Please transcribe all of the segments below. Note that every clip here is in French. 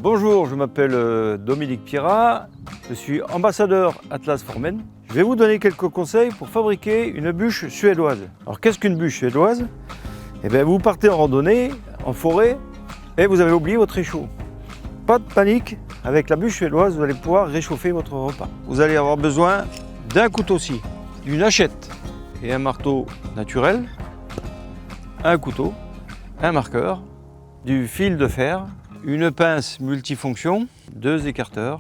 Bonjour, je m'appelle Dominique Pierrat, je suis ambassadeur Atlas Formen. Je vais vous donner quelques conseils pour fabriquer une bûche suédoise. Alors qu'est-ce qu'une bûche suédoise? Eh bien, vous partez en randonnée, en forêt, et vous avez oublié votre réchaud. Pas de panique, avec la bûche suédoise, vous allez pouvoir réchauffer votre repas. Vous allez avoir besoin d'un couteau-scie, d'une hachette et un marteau naturel, un couteau, un marqueur, du fil de fer, une pince multifonction, 2 écarteurs,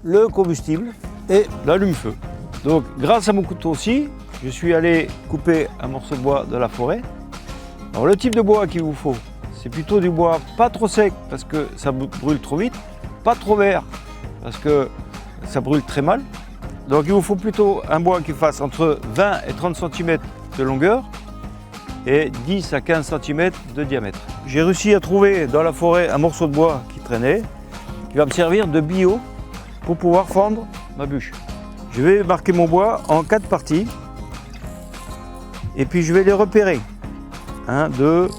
le combustible et l'allume-feu. Donc grâce à mon couteau-scie, je suis allé couper un morceau de bois de la forêt. Alors le type de bois qu'il vous faut, c'est plutôt du bois pas trop sec parce que ça brûle trop vite, pas trop vert parce que ça brûle très mal. Donc il vous faut plutôt un bois qui fasse entre 20 et 30 cm de longueur et 10 à 15 cm de diamètre. J'ai réussi à trouver dans la forêt un morceau de bois qui traînait, qui va me servir de billot pour pouvoir fendre ma bûche. Je vais marquer mon bois en 4 parties et puis je vais les repérer. 1, 2,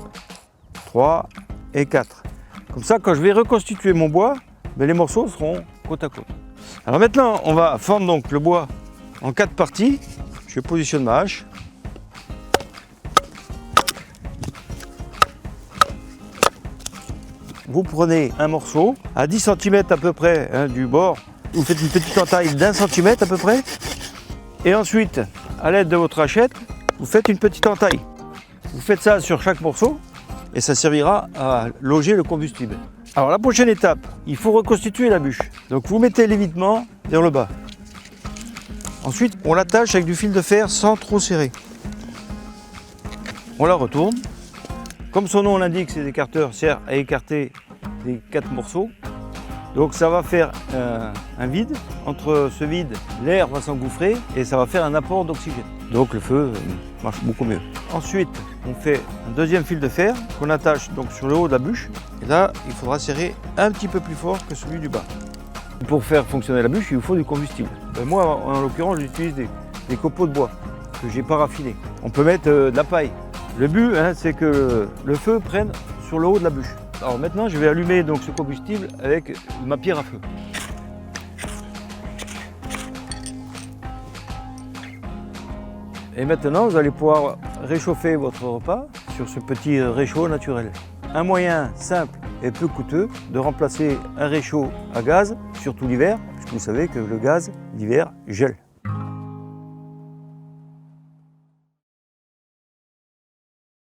3 et 4. Comme ça, quand je vais reconstituer mon bois, les morceaux seront côte à côte. Alors maintenant, on va fendre donc le bois en 4 parties. Je positionne ma hache. Vous prenez un morceau à 10 cm à peu près du bord. Vous faites une petite entaille d'1 cm à peu près. Et ensuite, à l'aide de votre hachette, vous faites une petite entaille. Vous faites ça sur chaque morceau et ça servira à loger le combustible. Alors la prochaine étape, il faut reconstituer la bûche. Donc vous mettez l'évitement vers le bas. Ensuite, on l'attache avec du fil de fer sans trop serrer. On la retourne. Comme son nom l'indique, ces écarteurs servent à écarter les 4 morceaux. Donc ça va faire un vide. Entre ce vide, l'air va s'engouffrer et ça va faire un apport d'oxygène. Donc le feu marche beaucoup mieux. Ensuite, on fait un deuxième fil de fer qu'on attache donc sur le haut de la bûche. Et là, il faudra serrer un petit peu plus fort que celui du bas. Pour faire fonctionner la bûche, il vous faut du combustible. Moi, en l'occurrence, j'utilise des copeaux de bois que j'ai paraffinés. On peut mettre de la paille. Le but, c'est que le feu prenne sur le haut de la bûche. Alors maintenant, je vais allumer donc ce combustible avec ma pierre à feu. Et maintenant, vous allez pouvoir réchauffer votre repas sur ce petit réchaud naturel. Un moyen simple et peu coûteux de remplacer un réchaud à gaz, surtout l'hiver, puisque vous savez que le gaz, l'hiver, gèle.